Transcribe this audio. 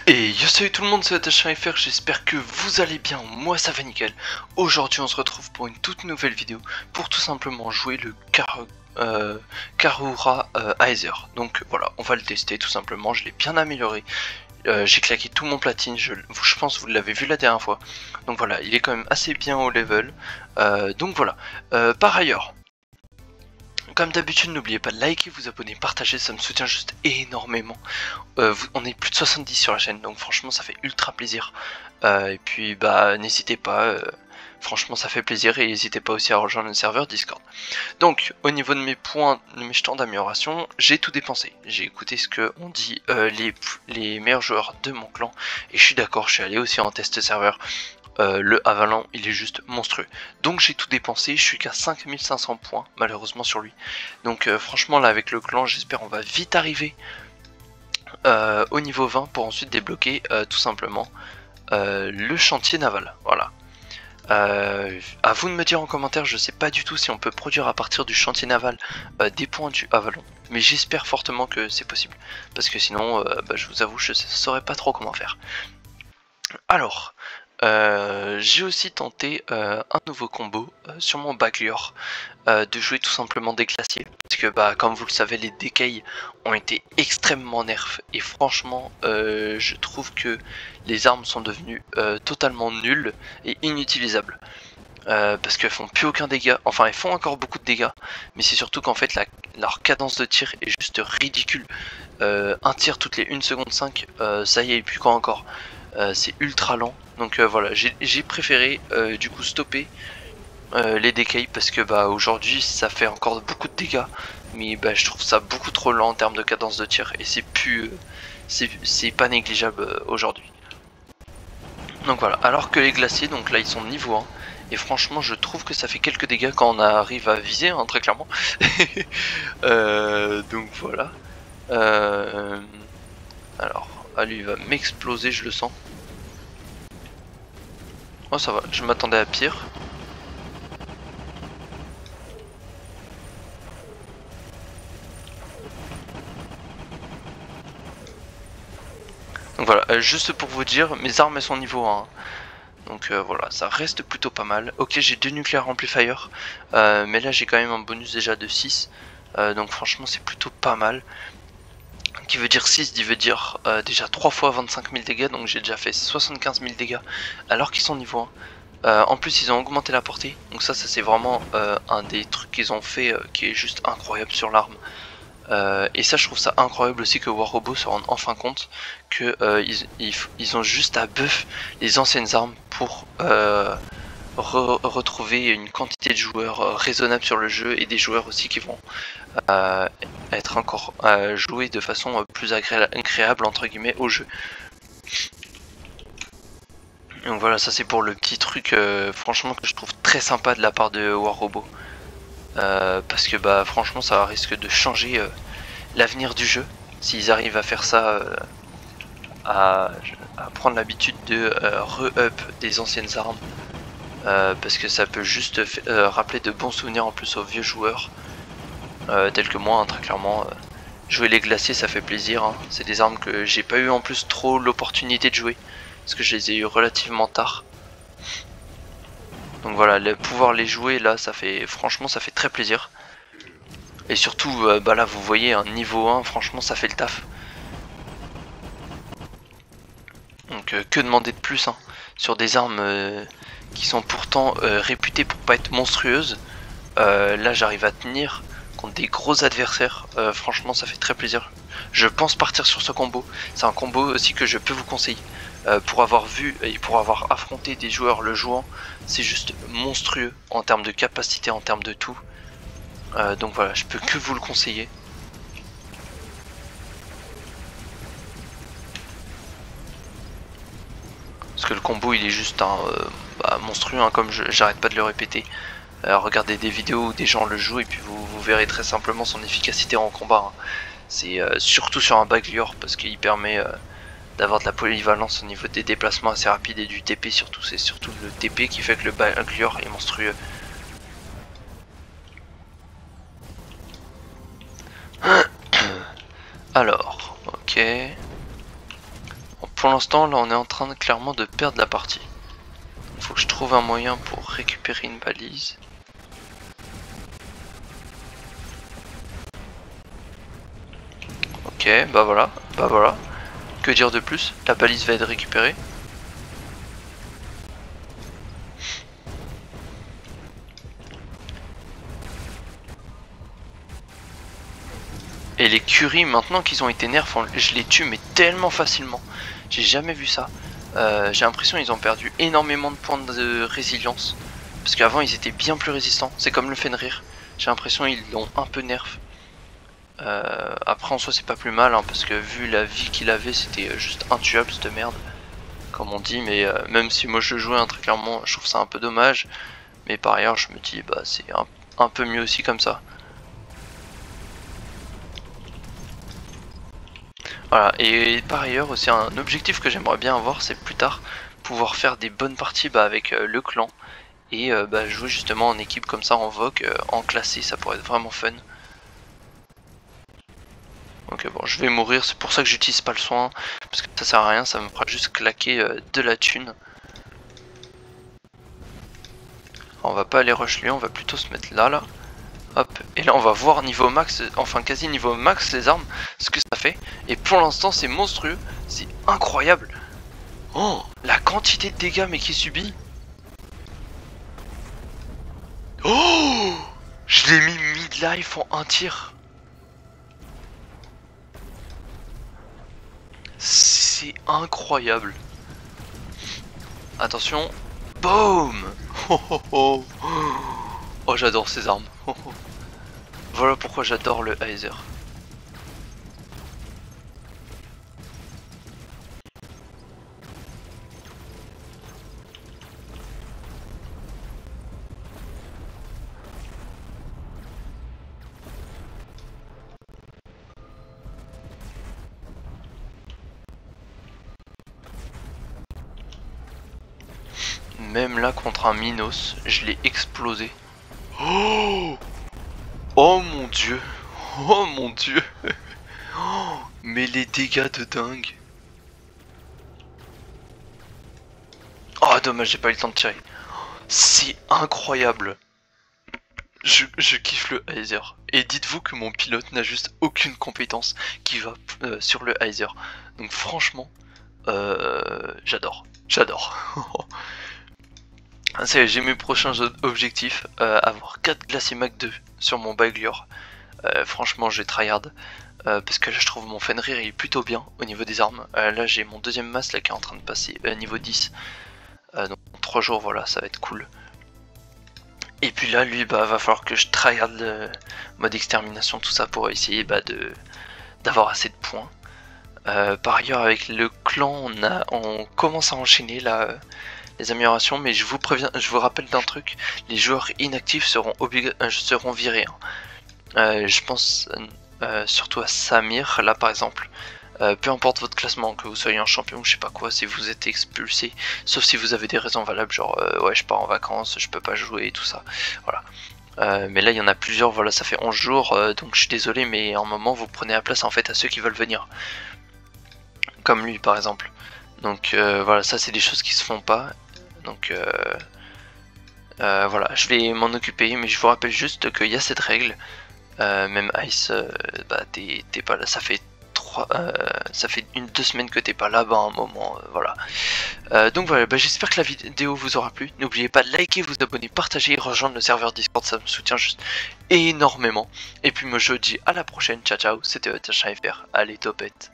Et yo salut tout le monde, c'est FR, j'espère que vous allez bien, moi ça va nickel. Aujourd'hui on se retrouve pour une toute nouvelle vidéo pour tout simplement jouer le Karura Aether. Donc voilà, on va le tester tout simplement, je l'ai bien amélioré. J'ai claqué tout mon platine, je pense que vous l'avez vu la dernière fois. Donc voilà, il est quand même assez bien au level. Donc voilà, par ailleurs, comme d'habitude, n'oubliez pas de liker, vous abonner, partager, ça me soutient juste énormément. On est plus de 70 sur la chaîne, donc franchement ça fait ultra plaisir. Et puis bah n'hésitez pas, franchement ça fait plaisir, et n'hésitez pas aussi à rejoindre le serveur Discord. Donc au niveau de mes points, de mes jetons d'amélioration, j'ai tout dépensé. J'ai écouté ce que on dit les meilleurs joueurs de mon clan, et je suis d'accord, je suis allé aussi en test serveur. Le Avalon il est juste monstrueux, donc j'ai tout dépensé, je suis qu'à 5500 points malheureusement sur lui. Donc franchement là avec le clan j'espère on va vite arriver au niveau 20 pour ensuite débloquer tout simplement le chantier naval. Voilà. À vous de me dire en commentaire, je sais pas du tout si on peut produire à partir du chantier naval des points du Avalon, mais j'espère fortement que c'est possible, parce que sinon bah, je vous avoue je saurais pas trop comment faire. Alors j'ai aussi tenté un nouveau combo sur mon Baglior, de jouer tout simplement des glaciers, parce que bah comme vous le savez les Decay ont été extrêmement nerfs, et franchement je trouve que les armes sont devenues totalement nulles et inutilisables, parce qu'elles font plus aucun dégât, enfin elles font encore beaucoup de dégâts, mais c'est surtout qu'en fait leur cadence de tir est juste ridicule. Un tir toutes les 1 seconde 5, ça y est, et puis quoi encore, c'est ultra lent. Donc voilà, j'ai préféré du coup stopper les Decay, parce que bah aujourd'hui ça fait encore beaucoup de dégâts, mais bah, je trouve ça beaucoup trop lent en termes de cadence de tir, et c'est plus c'est pas négligeable aujourd'hui. Donc voilà, alors que les glaciers, donc là ils sont niveau 1, et franchement je trouve que ça fait quelques dégâts quand on arrive à viser, hein, très clairement. Donc voilà. Alors, lui il va m'exploser, je le sens. Oh ça va, je m'attendais à pire. Donc voilà, juste pour vous dire, mes armes elles sont niveau 1. Donc voilà, ça reste plutôt pas mal. Ok, j'ai 2 nucléaires amplifiers, mais là j'ai quand même un bonus déjà de 6. Donc franchement c'est plutôt pas mal. Qui veut dire 6, il veut dire déjà 3 fois 25 000 dégâts, donc j'ai déjà fait 75 000 dégâts alors qu'ils sont niveau 1. En plus ils ont augmenté la portée, donc ça c'est vraiment un des trucs qu'ils ont fait qui est juste incroyable sur l'arme. Et ça je trouve ça incroyable aussi que War Robot se rende enfin compte que ils ont juste à buff les anciennes armes pour retrouver une quantité de joueurs raisonnable sur le jeu, et des joueurs aussi qui vont être encore jouer de façon plus agréable entre guillemets au jeu. Donc voilà, ça c'est pour le petit truc franchement que je trouve très sympa de la part de War Robot, parce que bah franchement ça risque de changer l'avenir du jeu s'ils arrivent à faire ça, à prendre l'habitude de re-up des anciennes armes, parce que ça peut juste rappeler de bons souvenirs en plus aux vieux joueurs tels que moi, hein, très clairement. Jouer les glaciers ça fait plaisir, hein. C'est des armes que j'ai pas eu en plus trop l'opportunité de jouer, parce que je les ai eu relativement tard. Donc voilà, pouvoir les jouer là, ça fait franchement ça fait très plaisir. Et surtout bah là vous voyez un niveau 1, franchement ça fait le taf. Donc que demander de plus, hein, sur des armes qui sont pourtant réputées pour pas être monstrueuses. Là j'arrive à tenir contre des gros adversaires, franchement ça fait très plaisir. Je pense partir sur ce combo, c'est un combo aussi que je peux vous conseiller. Pour avoir vu et pour avoir affronté des joueurs le jouant, c'est juste monstrueux en termes de capacité, en termes de tout. Donc voilà, je peux que vous le conseiller. Parce que le combo il est juste monstrueux, hein, comme j'arrête pas de le répéter. Regardez des vidéos où des gens le jouent et puis vous verrez très simplement son efficacité en combat, hein. C'est surtout sur un Baglior, parce qu'il permet d'avoir de la polyvalence au niveau des déplacements assez rapides, et du TP surtout. C'est surtout le TP qui fait que le Baglior est monstrueux. Alors, ok. pour l'instant là on est en train clairement de perdre la partie. Faut que je trouve un moyen pour récupérer une balise. Ok, bah voilà. Que dire de plus? La balise va être récupérée. Et les Curie, maintenant qu'ils ont été nerfs, je les tue mais tellement facilement. J'ai jamais vu ça. J'ai l'impression qu'ils ont perdu énormément de points de résilience. Parce qu'avant ils étaient bien plus résistants. C'est comme le Fenrir. J'ai l'impression qu'ils l'ont un peu nerf. Après en soi c'est pas plus mal hein, parce que vu la vie qu'il avait c'était juste intuable cette merde. Comme on dit, mais même si moi je jouais hein, très clairement je trouve ça un peu dommage. Mais par ailleurs je me dis bah c'est un peu mieux aussi comme ça. Voilà, et par ailleurs aussi un objectif que j'aimerais bien avoir c'est plus tard pouvoir faire des bonnes parties bah, avec le clan et bah, jouer justement en équipe comme ça en VOC, en classé, ça pourrait être vraiment fun. Ok bon je vais mourir, c'est pour ça que j'utilise pas le soin, parce que ça sert à rien, ça me fera juste claquer de la thune. Alors, on va pas aller rush lui, on va plutôt se mettre là. Hop, et là on va voir niveau max, enfin quasi niveau max les armes, ce que ça fait. Et pour l'instant c'est monstrueux, c'est incroyable. Oh, la quantité de dégâts mais qui subit. Oh, je l'ai mis mid-life en un tir. C'est incroyable. Attention, boum. Oh, oh, oh. Oh j'adore ces armes. Oh, oh. Voilà pourquoi j'adore le Heiser. Même là contre un Minos, je l'ai explosé. Oh, oh mon dieu. Oh mon dieu. Oh, mais les dégâts de dingue. Oh dommage j'ai pas eu le temps de tirer. C'est incroyable. Je kiffe le Heiser. Et dites-vous que mon pilote n'a juste aucune compétence qui va sur le Heiser. Donc franchement, j'adore. J'adore. J'ai mes prochains objectifs. Avoir 4 glaciers Mach 2 sur mon Baglior. Franchement je vais tryhard. Parce que là je trouve mon Fenrir il est plutôt bien au niveau des armes. Là j'ai mon deuxième masse là qui est en train de passer niveau 10. Donc en 3 jours voilà ça va être cool. Et puis là lui bah va falloir que je tryhard le mode extermination tout ça pour essayer bah, d'avoir assez de points. Par ailleurs avec le clan on commence à enchaîner là les améliorations, mais je vous préviens, je vous rappelle d'un truc, les joueurs inactifs seront virés. Hein. Je pense surtout à Samir là par exemple. Peu importe votre classement, que vous soyez un champion ou je sais pas quoi, si vous êtes expulsé, sauf si vous avez des raisons valables, genre ouais je pars en vacances, je peux pas jouer et tout ça, voilà. Mais là il y en a plusieurs, voilà ça fait 11 jours, donc je suis désolé mais en moment vous prenez la place en fait à ceux qui veulent venir. Comme lui par exemple. Donc voilà, ça c'est des choses qui se font pas, donc voilà, je vais m'en occuper, mais je vous rappelle juste qu'il y a cette règle, même Ice, bah t'es pas là, ça fait 2 semaines que t'es pas là, bah un moment, voilà. Donc voilà, bah, j'espère que la vidéo vous aura plu. N'oubliez pas de liker, vous abonner, partager et rejoindre le serveur Discord, ça me soutient juste énormément. Et puis moi je vous dis à la prochaine, ciao ciao, c'était FR, allez topette.